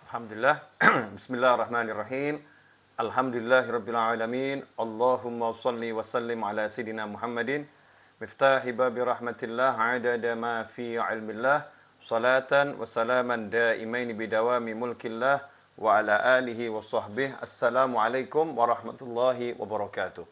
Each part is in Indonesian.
Alhamdulillah. Bismillahirrahmanirrahim. Alhamdulillahirabbil alamin. Allahumma shalli wa sallim ala sayidina Muhammadin miftahi babi rahmatillah adada ma fi ilmillah salatan wa salaman daimain bidawami mulkillah wa ala alihi wa sahbihi. Assalamualaikum warahmatullahi wabarakatuh.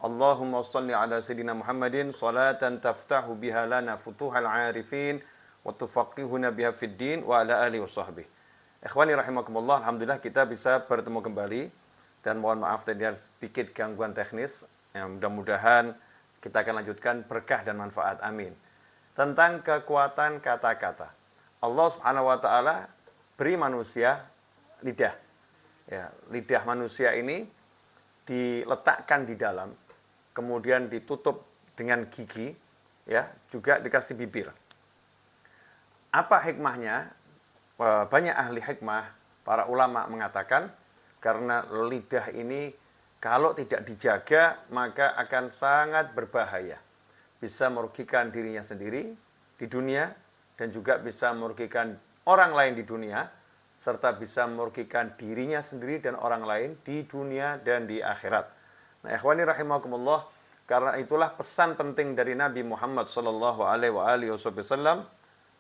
Allahumma shalli ala sayidina Muhammadin salatan taftahu biha lana futuhal arifin wa tufaqihuna biha fid din wa ala alihi wa sahbihi. Ikhwani rahimakumullah, alhamdulillah kita bisa bertemu kembali dan mohon maaf tadi ada sedikit gangguan teknis. Mudah-mudahan kita akan lanjutkan berkah dan manfaat. Amin. Tentang kekuatan kata-kata. Allah Subhanahu wa taala beri manusia lidah. Ya, lidah manusia ini diletakkan di dalam, kemudian ditutup dengan gigi, ya, juga dikasih bibir. Apa hikmahnya? Banyak ahli hikmah, para ulama mengatakan karena lidah ini kalau tidak dijaga maka akan sangat berbahaya. Bisa merugikan dirinya sendiri di dunia dan juga bisa merugikan orang lain di dunia serta bisa merugikan dirinya sendiri dan orang lain di dunia dan di akhirat. Nah, ikhwani rahimakumullah, karena itulah pesan penting dari Nabi Muhammad sallallahu alaihi wasallam,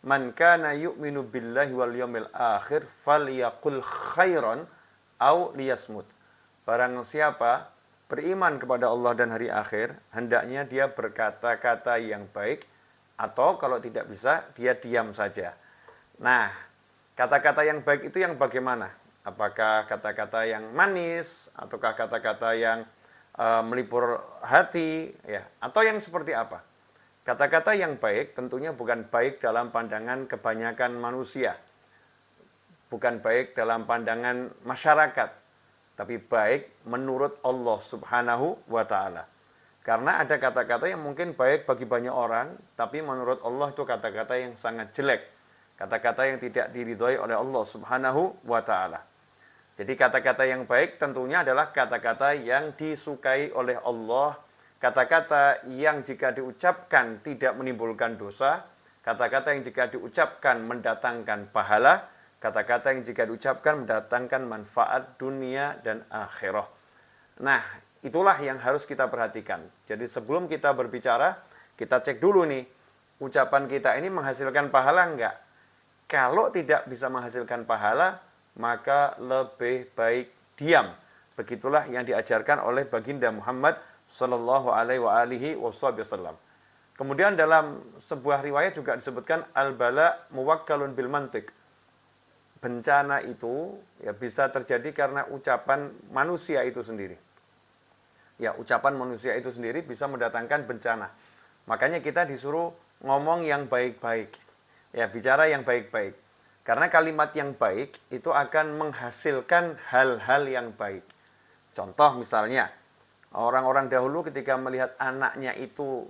man kana yu'minu billahi wal yawmil akhir falyaqul khairan aw liyasmut. Barang siapa beriman kepada Allah dan hari akhir, hendaknya dia berkata-kata yang baik, atau kalau tidak bisa dia diam saja. Nah, kata-kata yang baik itu yang bagaimana? Apakah kata-kata yang manis ataukah kata-kata yang melipur hati, ya, atau yang seperti apa? Kata-kata yang baik tentunya bukan baik dalam pandangan kebanyakan manusia, bukan baik dalam pandangan masyarakat, tapi baik menurut Allah Subhanahu wa ta'ala. Karena ada kata-kata yang mungkin baik bagi banyak orang, tapi menurut Allah itu kata-kata yang sangat jelek, kata-kata yang tidak diridhoi oleh Allah Subhanahu wa ta'ala. Jadi kata-kata yang baik tentunya adalah kata-kata yang disukai oleh Allah, kata-kata yang jika diucapkan tidak menimbulkan dosa, kata-kata yang jika diucapkan mendatangkan pahala, kata-kata yang jika diucapkan mendatangkan manfaat dunia dan akhirah. Nah, itulah yang harus kita perhatikan. Jadi sebelum kita berbicara, kita cek dulu nih, ucapan kita ini menghasilkan pahala enggak? Kalau tidak bisa menghasilkan pahala, maka lebih baik diam. Begitulah yang diajarkan oleh baginda Muhammad sallallahu alaihi wasallam. Kemudian dalam sebuah riwayat juga disebutkan al-bala muwakkalun bil mantiq. Bencana itu ya bisa terjadi karena ucapan manusia itu sendiri. Ya, ucapan manusia itu sendiri bisa mendatangkan bencana. Makanya kita disuruh ngomong yang baik-baik. Ya, bicara yang baik-baik. Karena kalimat yang baik itu akan menghasilkan hal-hal yang baik. Contoh misalnya, orang-orang dahulu ketika melihat anaknya itu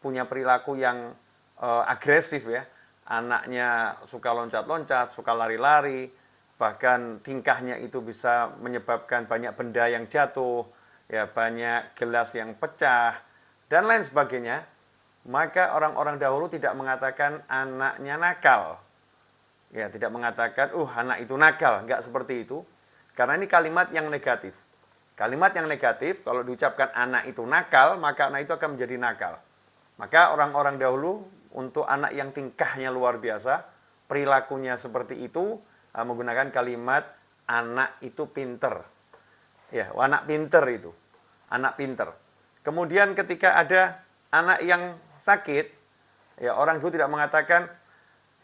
punya perilaku yang agresif, ya, anaknya suka loncat-loncat, suka lari-lari, bahkan tingkahnya itu bisa menyebabkan banyak benda yang jatuh, ya, banyak gelas yang pecah, dan lain sebagainya, maka orang-orang dahulu tidak mengatakan anaknya nakal. Ya, tidak mengatakan, anak itu nakal, enggak seperti itu, karena ini kalimat yang negatif. Kalimat yang negatif, kalau diucapkan anak itu nakal, maka anak itu akan menjadi nakal. Maka orang-orang dahulu, untuk anak yang tingkahnya luar biasa, perilakunya seperti itu, menggunakan kalimat anak itu pinter. Ya, anak pinter itu. Anak pinter. Kemudian ketika ada anak yang sakit, ya, orang dulu tidak mengatakan,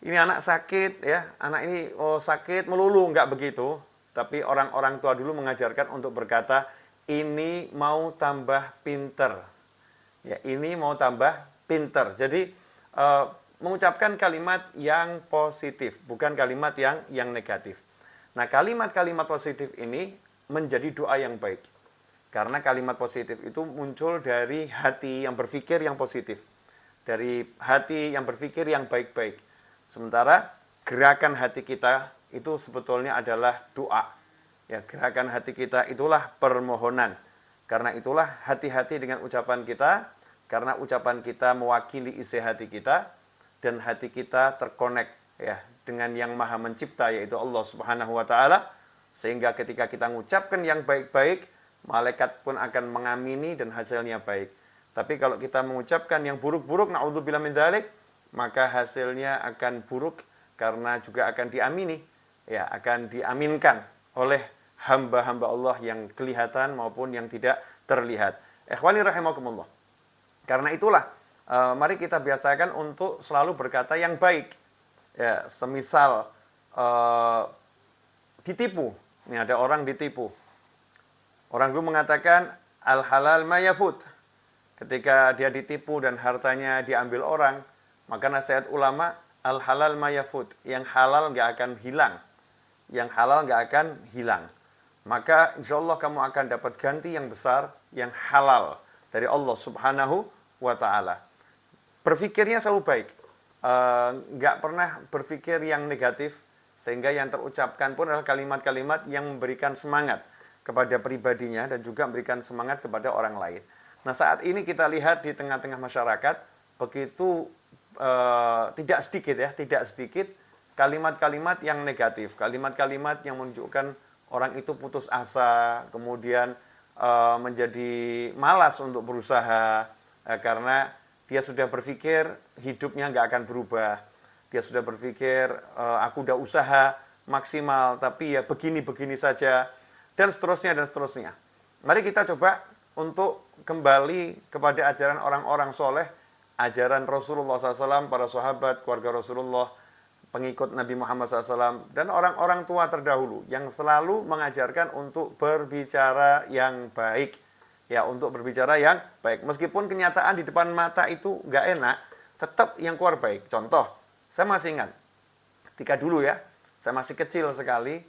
ini anak sakit, ya, anak ini sakit melulu, enggak begitu. Tapi orang-orang tua dulu mengajarkan untuk berkata, ini mau tambah pinter. Ya, ini mau tambah pinter. Jadi, mengucapkan kalimat yang positif, bukan kalimat yang negatif. Nah, kalimat-kalimat positif ini menjadi doa yang baik. Karena kalimat positif itu muncul dari hati yang berpikir yang positif. Dari hati yang berpikir yang baik-baik. Sementara gerakan hati kita itu sebetulnya adalah doa. Ya, gerakan hati kita itulah permohonan. Karena itulah hati-hati dengan ucapan kita, karena ucapan kita mewakili isi hati kita, dan hati kita terkonek ya, dengan yang Maha Mencipta yaitu Allah Subhanahu wa taala, sehingga ketika kita mengucapkan yang baik-baik, malaikat pun akan mengamini dan hasilnya baik. Tapi kalau kita mengucapkan yang buruk-buruk, naudzubillah min dzalik, maka hasilnya akan buruk karena juga akan diamini, ya, akan diaminkan oleh hamba-hamba Allah yang kelihatan maupun yang tidak terlihat. Ikhwani rahimakumullah. Karena itulah, mari kita biasakan untuk selalu berkata yang baik. Ya, semisal ditipu. Ini ada orang ditipu. Orang dulu mengatakan al halal mayafut. Ketika dia ditipu dan hartanya diambil orang, maka nasihat ulama al halal mayafut. Yang halal nggak akan hilang. Yang halal nggak akan hilang. Maka insya Allah kamu akan dapat ganti yang besar, yang halal dari Allah Subhanahu wa ta'ala. Berpikirnya selalu baik. Nggak pernah berpikir yang negatif, sehingga yang terucapkan pun adalah kalimat-kalimat yang memberikan semangat kepada pribadinya dan juga memberikan semangat kepada orang lain. Nah, saat ini kita lihat di tengah-tengah masyarakat, begitu tidak sedikit kalimat-kalimat yang negatif, kalimat-kalimat yang menunjukkan orang itu putus asa, kemudian menjadi malas untuk berusaha, karena dia sudah berpikir hidupnya nggak akan berubah. Dia sudah berpikir aku udah usaha maksimal, tapi ya begini-begini saja, dan seterusnya dan seterusnya. Mari kita coba untuk kembali kepada ajaran orang-orang soleh, ajaran Rasulullah SAW, para sahabat, keluarga Rasulullah, pengikut Nabi Muhammad SAW, dan orang-orang tua terdahulu yang selalu mengajarkan untuk berbicara yang baik. Ya, untuk berbicara yang baik. Meskipun kenyataan di depan mata itu nggak enak, tetap yang keluar baik. Contoh, saya masih ingat, ketika dulu ya, saya masih kecil sekali,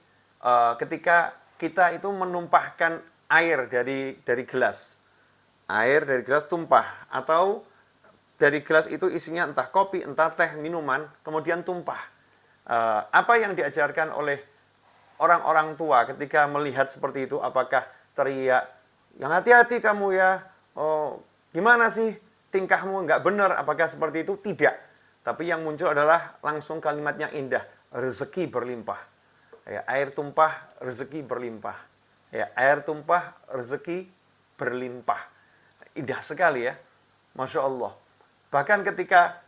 ketika kita itu menumpahkan air dari gelas. Air dari gelas tumpah, atau dari gelas itu isinya entah kopi, entah teh, minuman, kemudian tumpah. Apa yang diajarkan oleh orang-orang tua ketika melihat seperti itu? Apakah teriak, yang hati-hati kamu ya, oh, gimana sih tingkahmu nggak benar? Apakah seperti itu? Tidak. Tapi yang muncul adalah langsung kalimat yang indah, rezeki berlimpah. Ya, air tumpah, rezeki berlimpah. Ya, air tumpah, rezeki berlimpah. Indah sekali ya, Masya Allah. Bahkan ketika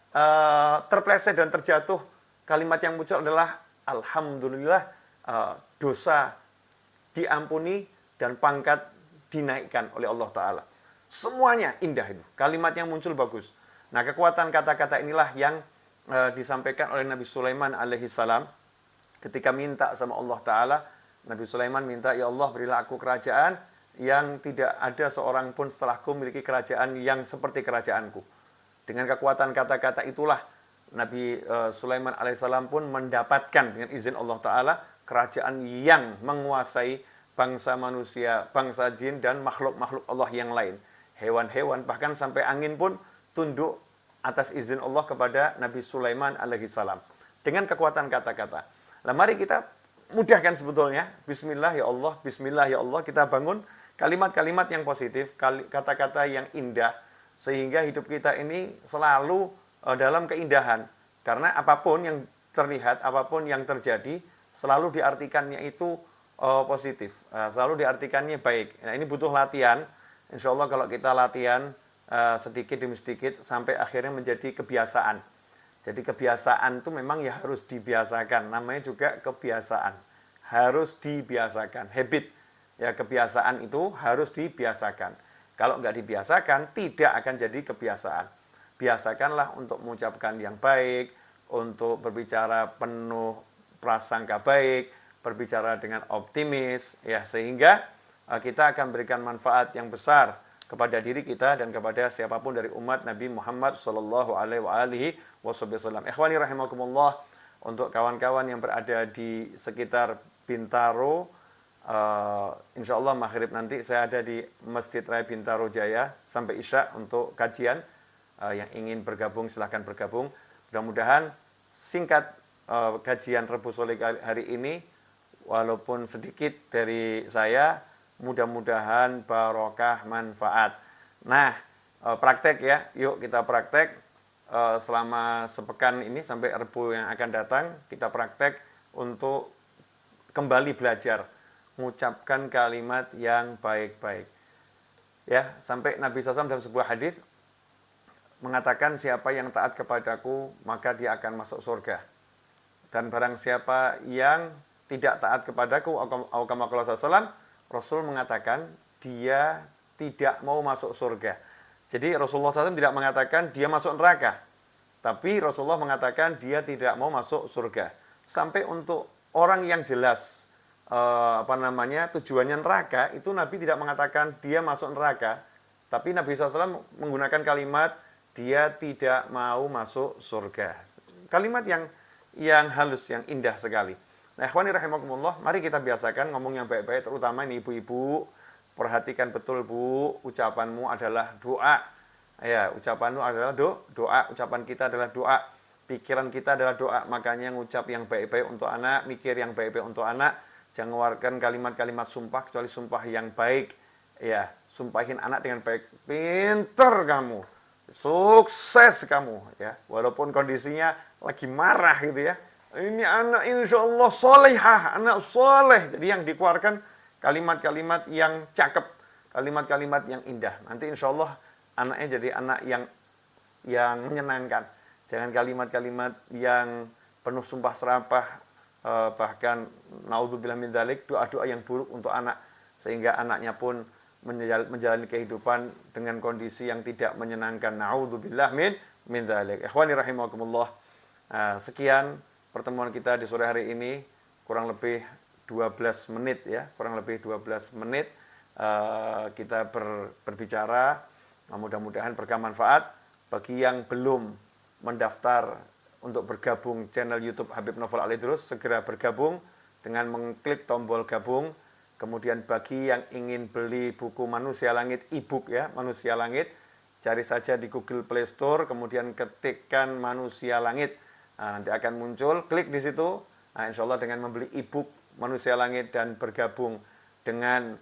terpleset dan terjatuh, kalimat yang muncul adalah alhamdulillah, dosa diampuni dan pangkat dinaikkan oleh Allah Ta'ala. Semuanya indah itu. Kalimat yang muncul bagus. Nah, kekuatan kata-kata inilah yang disampaikan oleh Nabi Sulaiman alaihissalam ketika minta sama Allah Ta'ala. Nabi Sulaiman minta, ya Allah berilah aku kerajaan yang tidak ada seorang pun setelahku memiliki kerajaan yang seperti kerajaanku. Dengan kekuatan kata-kata itulah Nabi Sulaiman alaihissalam pun mendapatkan dengan izin Allah Ta'ala kerajaan yang menguasai bangsa manusia, bangsa jin, dan makhluk-makhluk Allah yang lain. Hewan-hewan, bahkan sampai angin pun tunduk atas izin Allah kepada Nabi Sulaiman alaihissalam. Dengan kekuatan kata-kata. Nah, mari kita mudahkan sebetulnya. Bismillah ya Allah, Bismillah ya Allah. Kita bangun kalimat-kalimat yang positif, kata-kata yang indah, sehingga hidup kita ini selalu dalam keindahan. Karena apapun yang terlihat, apapun yang terjadi, selalu diartikannya itu positif, selalu diartikannya baik. Nah, ini butuh latihan. Insya Allah kalau kita latihan sedikit demi sedikit sampai akhirnya menjadi kebiasaan. Jadi kebiasaan itu memang ya harus dibiasakan. Namanya juga kebiasaan, harus dibiasakan. Habit, ya, kebiasaan itu harus dibiasakan. Kalau nggak dibiasakan, tidak akan jadi kebiasaan. Biasakanlah untuk mengucapkan yang baik, untuk berbicara penuh prasangka baik, berbicara dengan optimis, ya, sehingga kita akan berikan manfaat yang besar kepada diri kita dan kepada siapapun dari umat Nabi Muhammad sallallahu alaihi wasallam. Ikhwani rahimakumullah, untuk kawan-kawan yang berada di sekitar Bintaro, insya Allah maghrib nanti saya ada di Masjid Raya Bintaro Jaya sampai Isya untuk kajian. Yang ingin bergabung silahkan bergabung. Mudah-mudahan singkat kajian Rebu Sholeh hari ini, walaupun sedikit dari saya, mudah-mudahan barokah manfaat. Nah, praktek ya, yuk kita praktek. selama sepekan ini sampai Rabu yang akan datang kita praktek untuk kembali belajar mengucapkan kalimat yang baik-baik. Ya, sampai Nabi SAW dalam sebuah hadis mengatakan siapa yang taat kepadaku maka dia akan masuk surga. Dan barang siapa yang tidak taat kepadaku, Rasul mengatakan dia tidak mau masuk surga. Jadi Rasulullah SAW tidak mengatakan dia masuk neraka, tapi Rasulullah mengatakan dia tidak mau masuk surga. Sampai untuk orang yang jelas tujuannya neraka, itu Nabi tidak mengatakan dia masuk neraka, tapi Nabi SAW menggunakan kalimat dia tidak mau masuk surga. Kalimat yang halus, yang indah sekali. Nah, ikhwani rahimakumullah, mari kita biasakan ngomong yang baik-baik, terutama ini ibu-ibu. Perhatikan betul, Bu, ucapanmu adalah doa. Ya, ucapanmu adalah doa, ucapan kita adalah doa. Pikiran kita adalah doa, makanya ngucap yang baik-baik untuk anak, mikir yang baik-baik untuk anak. Jangan mengeluarkan kalimat-kalimat sumpah kecuali sumpah yang baik. Ya, sumpahin anak dengan baik. Pinter kamu. Sukses kamu, ya. Walaupun kondisinya lagi marah gitu ya. Ini anak insya Allah solehah, anak soleh. Jadi yang dikeluarkan kalimat-kalimat yang cakep, kalimat-kalimat yang indah. Nanti insya Allah anaknya jadi anak yang menyenangkan. Jangan kalimat-kalimat yang penuh sumpah serapah, bahkan naudzubillah min dzalik, doa-doa yang buruk untuk anak, sehingga anaknya pun menjalani kehidupan dengan kondisi yang tidak menyenangkan. Naudzubillah min dzalik. Ikhwani rahimakumullah. Sekian pertemuan kita di sore hari ini, kurang lebih 12 menit ya, kurang lebih 12 menit kita berbicara. Mudah-mudahan berkah manfaat. Bagi yang belum mendaftar untuk bergabung channel YouTube Habib Novel Alidrus, segera bergabung dengan mengklik tombol gabung. Kemudian bagi yang ingin beli buku Manusia Langit e-book ya, Manusia Langit, cari saja di Google Play Store, kemudian ketikkan Manusia Langit. Nanti akan muncul, klik di situ. Insya Allah dengan membeli e-book Manusia Langit dan bergabung dengan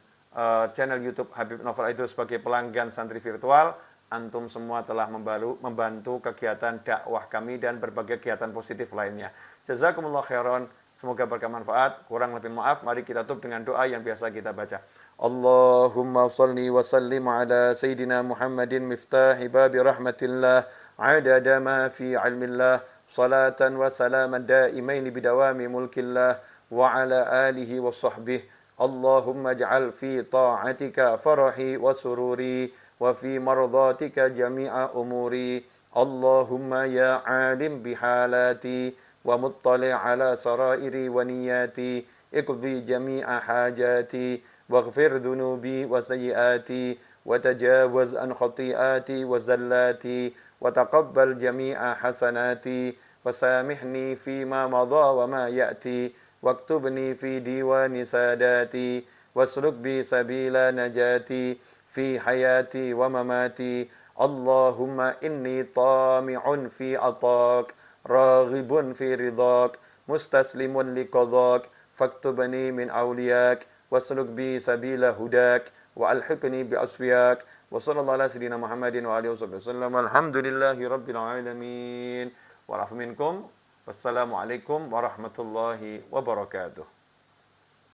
channel YouTube Habib Novel Alidrus sebagai pelanggan santri virtual, antum semua telah membantu kegiatan dakwah kami dan berbagai kegiatan positif lainnya. Jazakumullah khairan. Semoga berkah manfaat. Kurang lebih maaf, mari kita tutup dengan doa yang biasa kita baca. Allahumma salli wa sallim ala Sayyidina Muhammadin miftahi babi rahmatillah adada ma fi ilmillah salatan wa salaman daimaini bidawami mulkillah wa ala alihi wa sahbihi. Allahumma ij'al fi ta'atika farahi wa sururi wa fi mardatika jami'a umuri. Allahumma ya alim bihalati wa muttali' ala sarairi wa niyati iqdi jami'a hajati waghfir dhunubi wa sayyiati wa tajawaz an khati'ati wa zallati wa taqabbal jami'a hasanati wa samihni fima madha wa ma ya'ti waktubni fi diwani sadati wasluk bi sabila najati fi hayati wa mamati. Allahumma inni tami'un fi atak raghibun fi ridak mustaslimun liqadak faktubni min awliyak wasluk bi sabila hudak wa alhiqni bi asfiyak wa sallallahu ala sayyidina Muhammadin wa alihi wasallam. Alhamdulillahi rabbil alamin. Wa afu minkum. Wassalamualaikum warahmatullahi wabarakatuh.